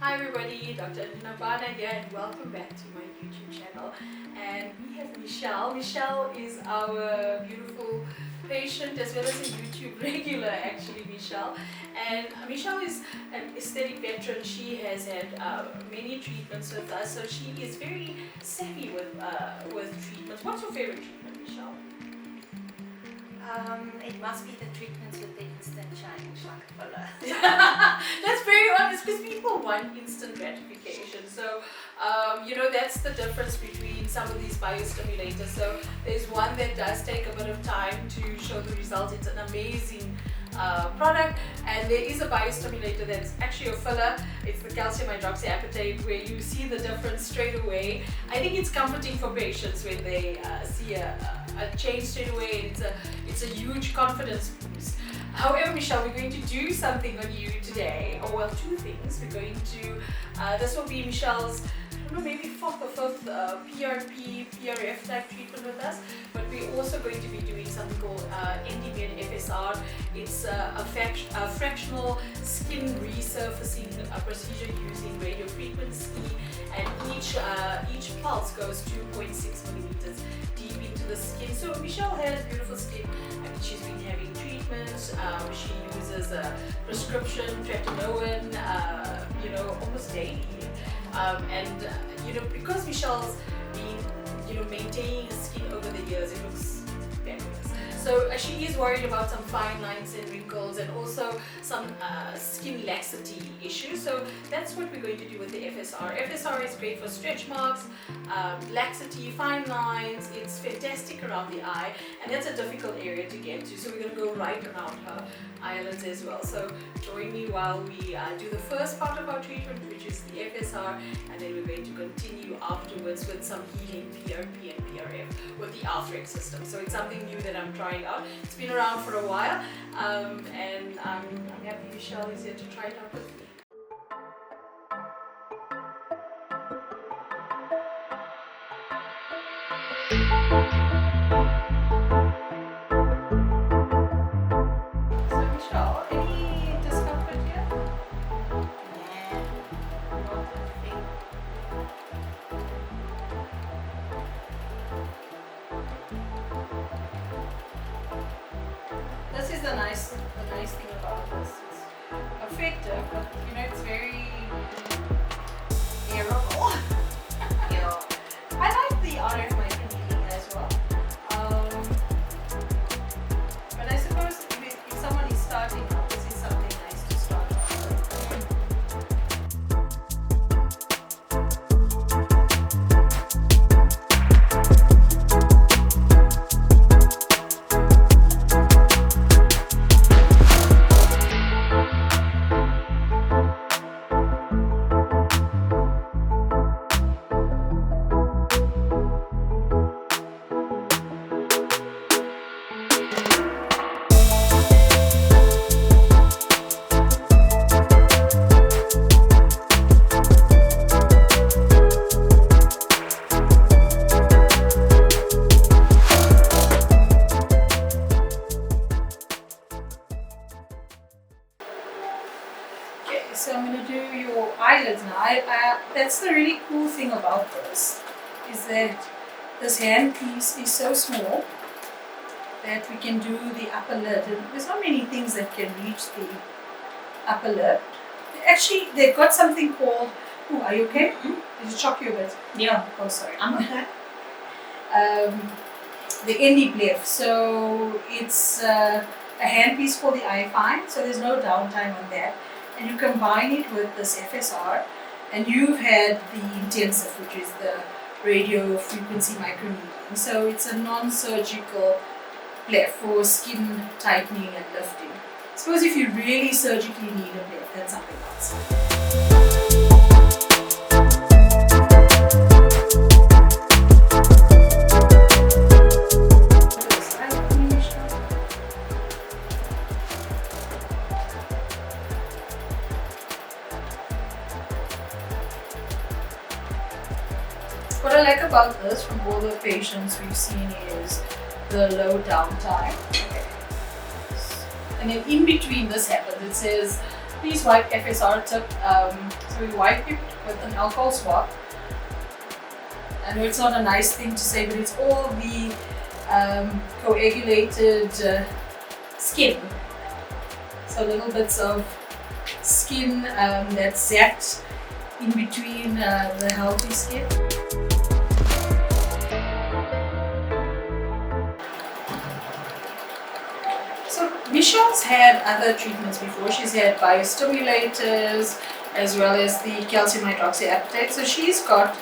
Hi everybody, Dr. Nabana here and welcome back to my YouTube channel. And we have Michelle. Michelle is our beautiful patient as well as a YouTube regular actually, Michelle. And Michelle is an aesthetic veteran. She has had many treatments with us, so she is very savvy with treatments. What's your favorite treatment, Michelle? It must be the treatments with the instant change, like filler. That's very honest because people want instant gratification. So, that's the difference between some of these biostimulators. So, there's one that does take a bit of time to show the result. It's an amazing product, and there is a biostimulator that's actually a filler. It's the calcium hydroxyapatite, where you see the difference straight away. I think it's comforting for patients when they see a change straight away. It's a huge confidence boost. However, Michelle, we're going to do something on you today, or well, two things. We're going to, this will be Michelle's, I don't know, maybe fourth or fifth PRP, PRF type treatment with us, but we're also going to be doing something called Endymed FSR. It's a fractional skin resurfacing procedure using radio frequency, and each pulse goes 2.6 millimeters deep into the skin. So Michelle has beautiful skin. I mean, she's been having treatments. She uses a prescription tretinoin, almost daily. Because Michelle's been, maintaining her skin over the years, it looks fabulous. So she is worried about some fine lines and wrinkles and also some skin laxity issues. So that's what we're going to do with the FSR. FSR is great for stretch marks, laxity, fine lines. It's fantastic around the eye, and that's a difficult area to get to. So we're going to go right around her eyelids as well. So join me while we do the first part of our treatment, which is the FSR, and then we're going to continue afterwards with some healing PRP and PRF with the Arthrex system. So it's something new that I'm trying out. It's been around for a while, and I'm happy Michelle is here to try it out with me. So Michelle, any discomfort here? Not a thing. This is the nice thing about this. It's effective, but it's very bearable. Yeah. I like the RF microneedling as well. But I suppose if someone is starting out, this is something nice to start off with. So I'm going to do your eyelids now. That's the really cool thing about this, is that this handpiece is so small that we can do the upper lid. And there's not many things that can reach the upper lid. Actually, they've got something called, are you okay? Mm-hmm. Did it shock you a bit? Yeah. Oh, sorry. I'm okay. The Endymed. So it's a handpiece for the eye fine, so there's no downtime on that. And you combine it with this FSR, and you've had the Intensif, which is the radio-frequency Microneedling. So it's a non-surgical blef for skin tightening and lifting. I suppose if you really surgically need a blef, that's something else. What I like about this from all the patients we've seen is the low downtime. Okay. And then in between this happens, it says please wipe FSR tip. So So we wipe it with an alcohol swab. I know it's not a nice thing to say, but it's all the coagulated skin. So little bits of skin that's zapped in between the healthy skin. So Michelle's had other treatments before. She's had biostimulators as well as the calcium hydroxyapatite. So she's got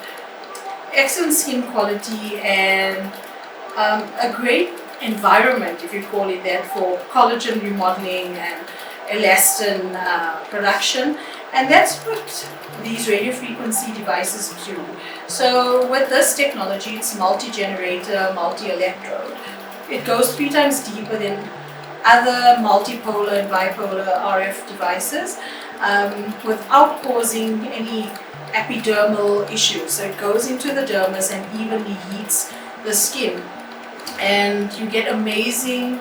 excellent skin quality and a great environment, if you call it that, for collagen remodeling and elastin production. And that's what these radio-frequency devices do. So with this technology, it's multi-generator, multi-electrode. It goes 3 times deeper than other multipolar and bipolar RF devices without causing any epidermal issues. So it goes into the dermis and evenly heats the skin, and you get amazing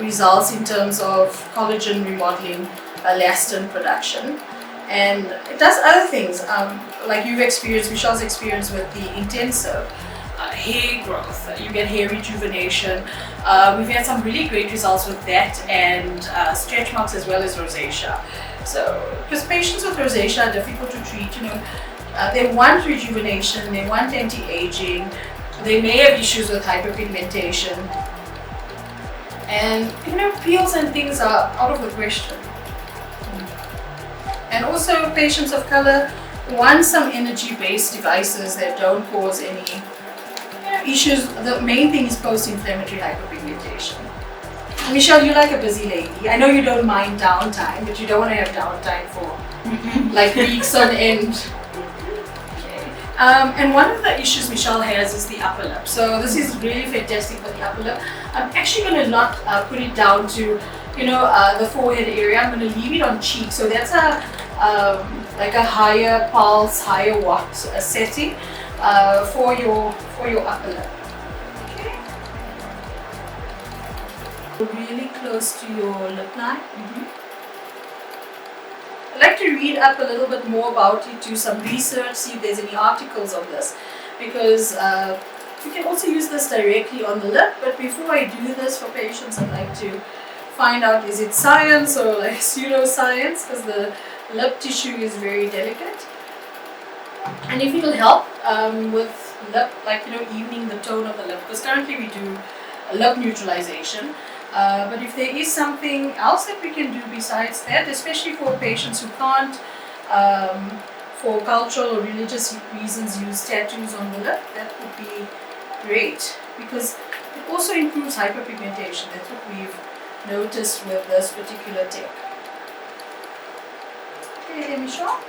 results in terms of collagen remodeling, elastin production, and it does other things like you've experienced, Michelle's experience with the Intensif hair growth. You get hair rejuvenation. We've had some really great results with that, and stretch marks as well as rosacea. So, because patients with rosacea are difficult to treat, they want rejuvenation, they want anti-aging, they may have issues with hyperpigmentation, and peels and things are out of the question. And also patients of color want some energy-based devices that don't cause any issues. The main thing is post-inflammatory hyperpigmentation. Michelle, you're like a busy lady. I know you don't mind downtime, but you don't want to have downtime for like weeks on end. Okay. And one of the issues Michelle has is the upper lip. So this is really fantastic for the upper lip. I'm actually going to not put it down to the forehead area. I'm going to leave it on cheek. So that's a like a higher pulse, higher watt setting for your upper lip. Really close to your lip line. I'd like to read up a little bit more about it, do some research, see if there's any articles on this, because you can also use this directly on the lip. But before I do this for patients, I'd like to find out, is it science or like pseudoscience, because the lip tissue is very delicate. And if it'll help with lip, evening the tone of the lip, because currently we do a lip neutralization. But if there is something else that we can do besides that, especially for patients who can't, for cultural or religious reasons, use tattoos on the lip, that would be great, because it also improves hyperpigmentation. That's what we've noticed with this particular tech. Okay, Michelle?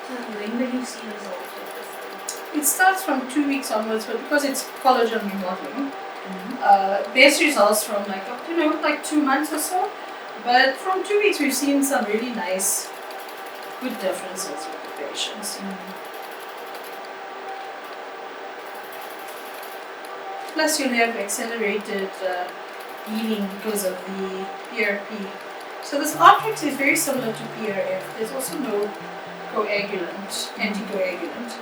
When will you see results with this thing? It starts from 2 weeks onwards, but because it's collagen remodeling, there's results from like 2 months or so. But from 2 weeks, we've seen some really nice, good differences with the patients. Plus, you'll have accelerated healing because of the PRP. So this Arthrex is very similar to PRF. There's also no coagulant, anticoagulant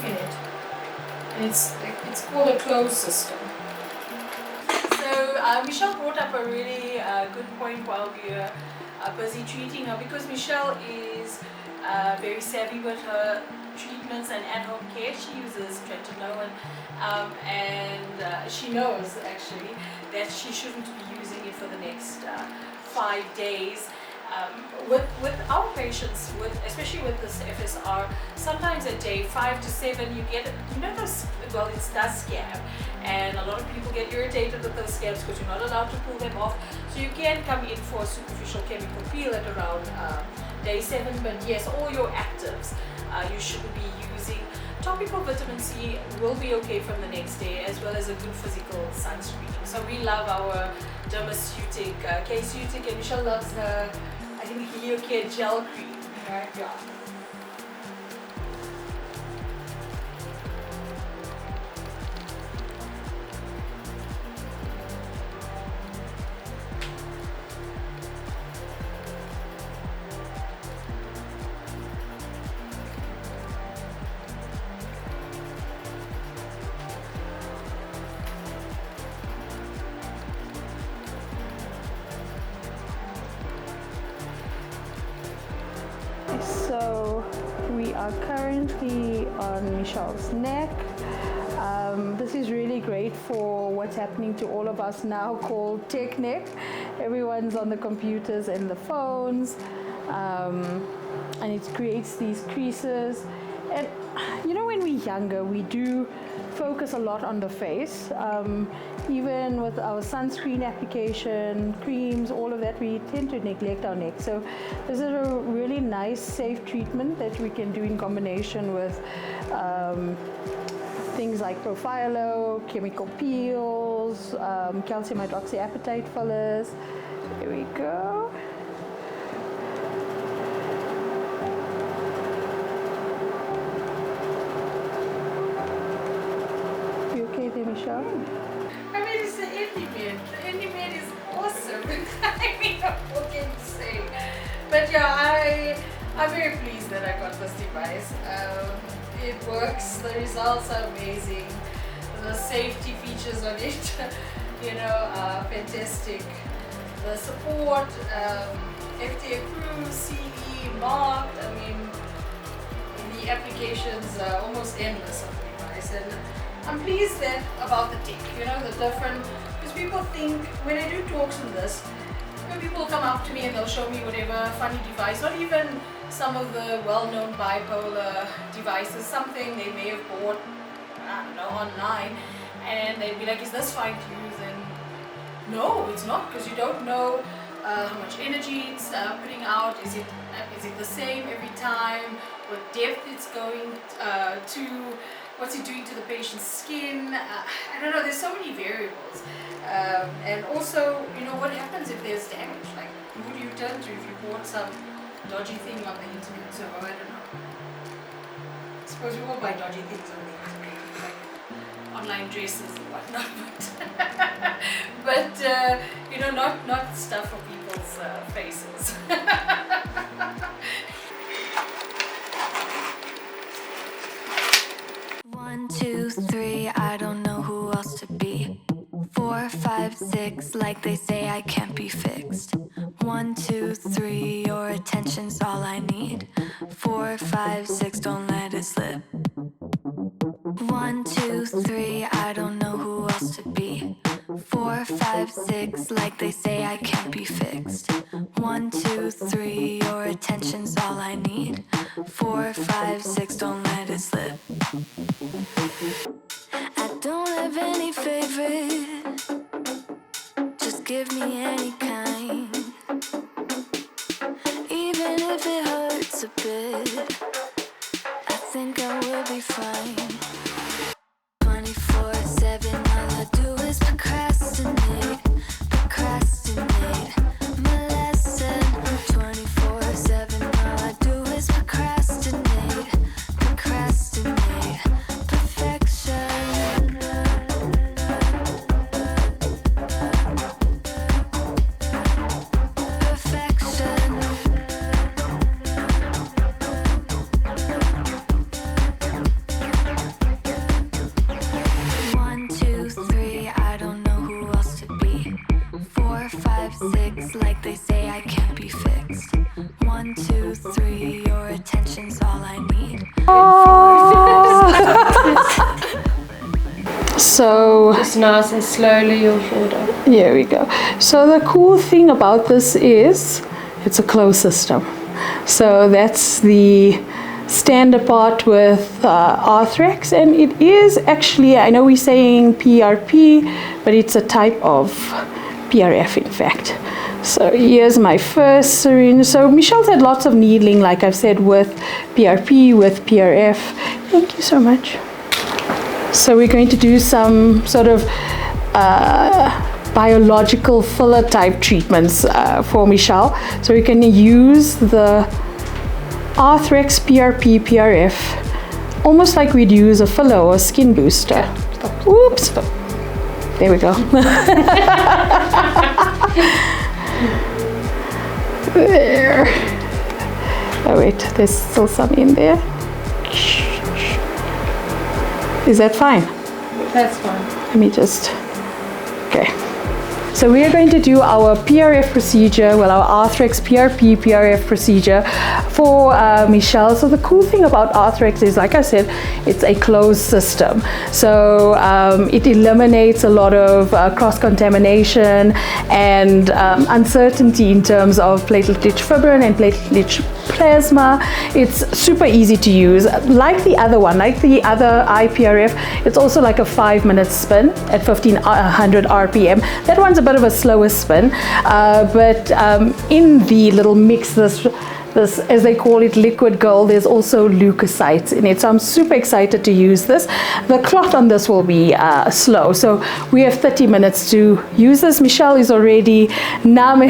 in it. And it's called a closed system. So Michelle brought up a really good point while we were busy treating her, because Michelle is very savvy with her treatments and at-home care. She uses tretinoin, and she knows actually that she shouldn't be using it for the next 5 days. With our patients, especially with this FSR, sometimes at day 5 to 7 you get, those, well, it does scab, and a lot of people get irritated with those scabs because you're not allowed to pull them off. So you can come in for a superficial chemical peel at around day 7, but yes, all your actives you shouldn't be using. Topical vitamin C will be okay from the next day, as well as a good physical sunscreen. So we love our dermaceutic, K-Ceutic, and Michelle loves her, I think, HelioCare gel cream, right? Yeah. So we are currently on Michelle's neck. This is really great for what's happening to all of us now called tech neck. Everyone's on the computers and the phones, and it creates these creases. And when we're younger, we do focus a lot on the face. Even with our sunscreen application, creams, all of that, we tend to neglect our neck. So this is a really nice, safe treatment that we can do in combination with things like Profilo, chemical peels, calcium hydroxyapatite fillers. Here we go. You okay there, Michelle? I mean, it's the Endymed. The Endymed is awesome. I mean, what can you say? But yeah, I'm very pleased that I got this device. It works. The results are amazing. The safety features on it, fantastic. The support, FDA approved, CE marked. I mean, the applications are almost endless on the device, and I'm pleased about the tech, the different, because people think, when I do talks on this, people will come up to me and they'll show me whatever funny device, not even some of the well-known bipolar devices, something they may have bought, I don't know, online, and they'd be like, is this fine to use? And no, it's not, because you don't know how much energy it's putting out. Is it the same every time? What depth it's going to? What's it doing to the patient's skin? I don't know, there's so many variables. And also, what happens if there's damage? Like, who do you turn to if you bought some dodgy thing on the internet? So, I don't know. I suppose we all buy dodgy things on the internet, like online dresses and whatnot. But not stuff for people's faces. 1, 2, 3, I don't know who else to be. 4, 5, 6, like they say I can't be fixed. 1, 2, 3, your attention's all I need. 4, 5, 6, don't let it slip. 1, 2, 3, I don't know who else to be. 4, 5, 6, like they say I can't be fixed. 1, 2, 3, your attention's all I need. 4, 5, 6, don't let it slip. I don't have any favorite, just give me any kind. Even if it hurts a bit, I think I will be fine. 24/7, all I do is procrastinate. My lesson. 24/7, all I do is procrastinate. Perfection. Like they say I can't be fixed. 1, 2, 3, your attention's all I need. So Just nice and slowly your shoulder. here we go. So the cool thing about this is It's a closed system. So that's the standard part with Arthrex, and it is actually, I know we're saying PRP, but it's a type of PRF in fact. So here's my first syringe. So Michelle's had lots of needling, like I've said, with PRP, with PRF. Thank you so much. So we're going to do some sort of biological filler type treatments for Michelle. So we can use the Arthrex PRP PRF almost like we'd use a filler or a skin booster. Stop. Oops. Stop. There we go. There. Oh wait, there's still some in there. Is that fine? That's fine. Let me just, okay. So we are going to do our PRF procedure, well, our Arthrex PRP PRF procedure for Michelle. So the cool thing about Arthrex is, like I said, it's a closed system. So it eliminates a lot of cross-contamination and uncertainty in terms of platelet-rich fibrin and platelet-rich plasma. It's super easy to use. Like the other one, like the other IPRF, it's also like a 5-minute spin at 1500 RPM. That one's a bit of a slower spin, but in the little mix, this, as they call it, liquid gold, there's also leukocytes in it. So I'm super excited to use this. The clot on this will be slow. So we have 30 minutes to use this. Michelle is already numb.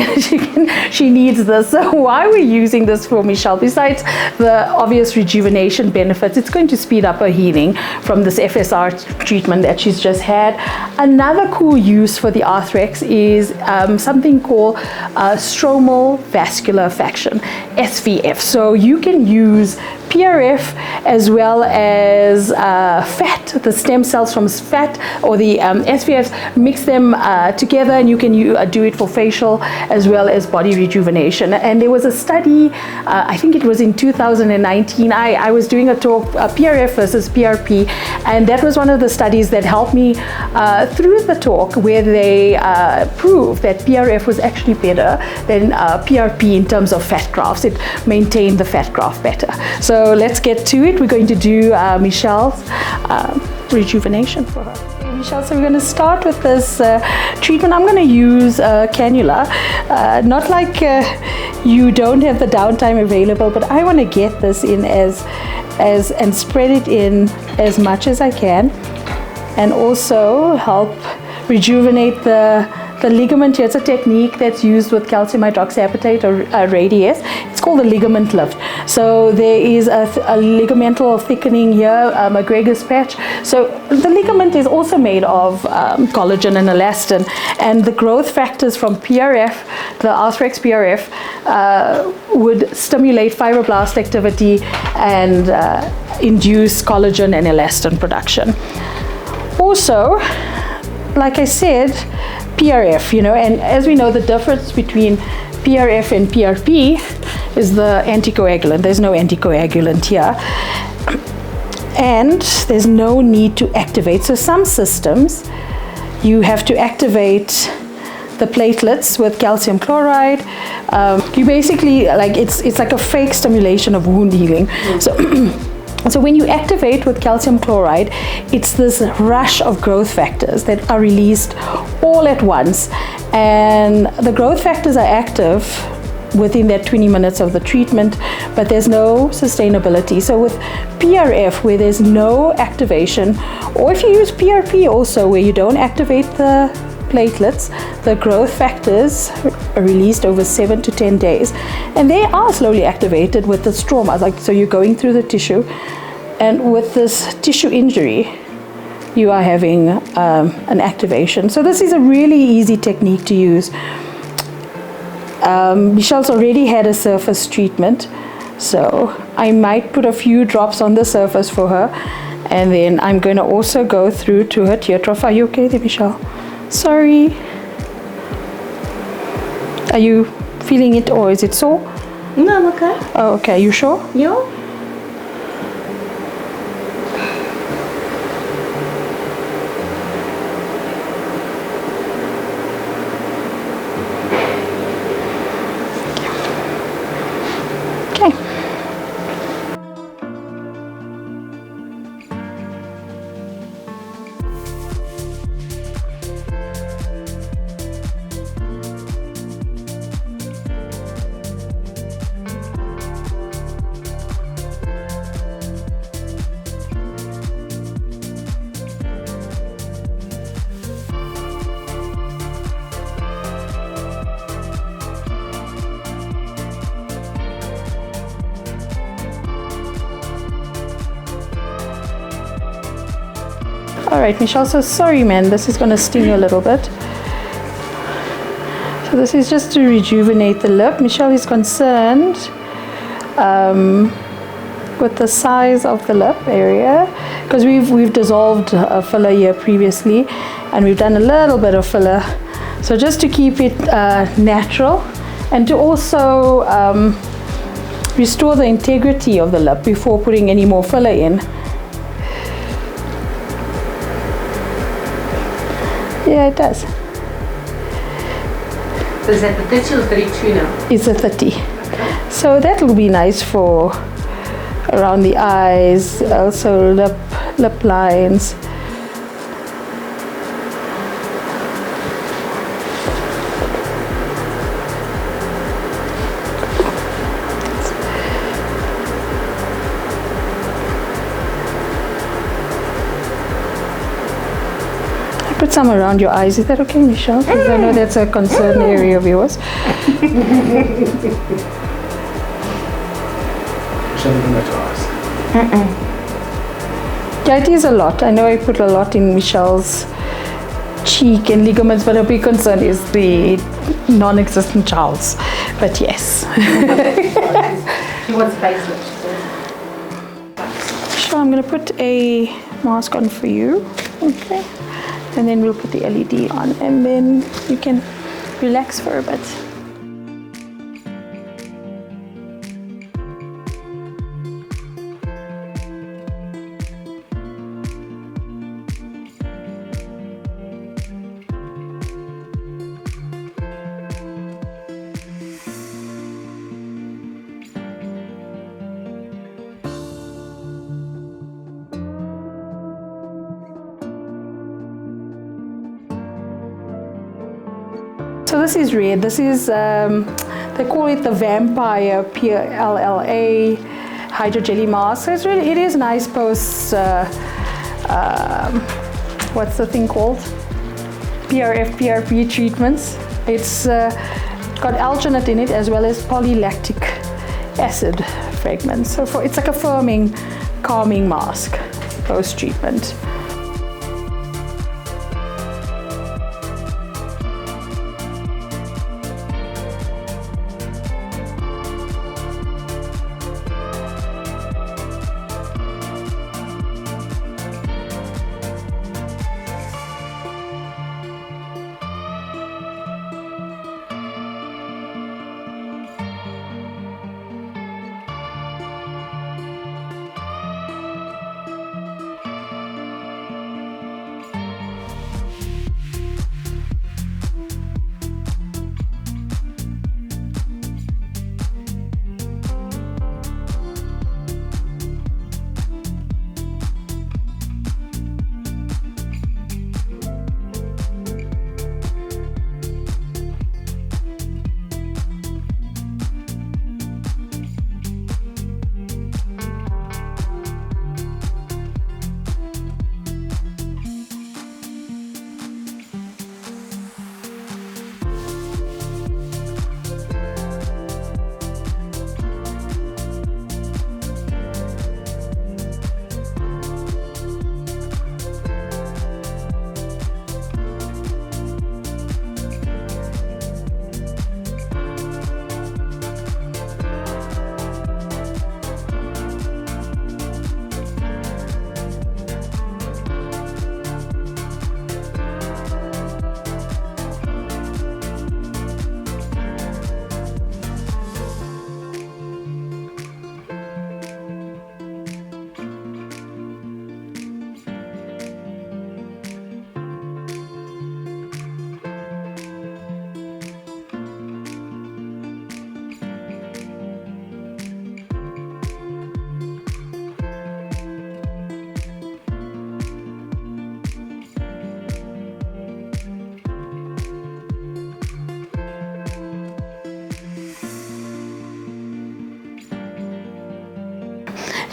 She needs this. So why we're using this for Michelle, besides the obvious rejuvenation benefits, it's going to speed up her healing from this FSR treatment that she's just had. Another cool use for the Arthrex is something called stromal vascular faction, SVF. So you can use PRF as well as fat, the stem cells from fat or the SVFs, mix them together, and you can do it for facial as well as body rejuvenation. And there was a study, I think it was in 2019, I was doing a talk, PRF versus PRP, and that was one of the studies that helped me through the talk, where they proved that PRF was actually better than PRP in terms of fat grafts. It maintained the fat graft better. So let's get to it. We're going to do Michelle's rejuvenation for her. Okay, Michelle, so we're going to start with this treatment. I'm going to use cannula. Not like you don't have the downtime available, but I want to get this in and spread it in as much as I can, and also help rejuvenate the ligament here. It's a technique that's used with calcium hydroxyapatite or radius. It's called the ligament lift. So there is a ligamental thickening here, McGregor's patch. So the ligament is also made of collagen and elastin, and the growth factors from PRF, the Arthrex PRF, would stimulate fibroblast activity and induce collagen and elastin production. Also, like I said, PRF, and as we know, the difference between PRF and PRP is the anticoagulant. There's no anticoagulant here, and there's no need to activate. So some systems, you have to activate the platelets with calcium chloride. You basically, like, it's like a fake stimulation of wound healing. So when you activate with calcium chloride, it's this rush of growth factors that are released all at once. And the growth factors are active within that 20 minutes of the treatment, but there's no sustainability. So with PRF, where there's no activation, or if you use PRP also, where you don't activate the platelets, the growth factors are released over 7 to 10 days, and they are slowly activated with the stroma. Like, so you're going through the tissue, and with this tissue injury, you are having an activation. So this is a really easy technique to use. Michelle's already had a surface treatment, so I might put a few drops on the surface for her, and then I'm going to also go through to her tear trough. Are you okay there, Michelle? Sorry. Are you feeling it, or is it sore? No, I'm okay. Oh, okay. You sure? Yeah. All right, Michelle, so sorry, man, this is going to sting a little bit. So this is just to rejuvenate the lip. Michelle is concerned with the size of the lip area, because we've dissolved a filler here previously, and we've done a little bit of filler. So just to keep it natural, and to also restore the integrity of the lip before putting any more filler in. Yeah, it does. So is that the 30 or 32 now? It's a 30. So that will be nice for around the eyes, also lip lines. Put some around your eyes. Is that okay, Michelle? Because I know that's a concern area of yours. Yeah, it is a lot. I know I put a lot in Michelle's cheek and ligaments, but a big concern is the non-existent Charles. But yes. She wants facelift. Sure, I'm going to put a mask on for you. Okay. And then we'll put the LED on, and then you can relax for a bit. So this is red. This is, they call it the Vampire PLLA Hydrogelly Mask. So it is nice post, what's the thing called? PRF, PRP treatments. It's got alginate in it as well as polylactic acid fragments. So it's like a firming, calming mask post-treatment.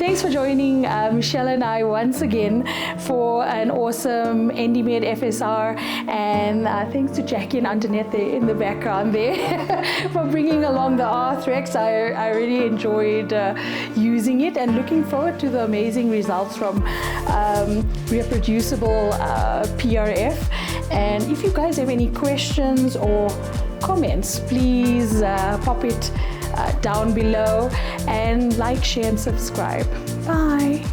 Thanks for joining Michelle and I once again for an awesome Endymed FSR, and thanks to Jackie and Antoinette there in the background there for bringing along the Arthrex. I really enjoyed using it and looking forward to the amazing results from reproducible PRF. And if you guys have any questions or comments, please pop it down below, and like, share and subscribe. Bye.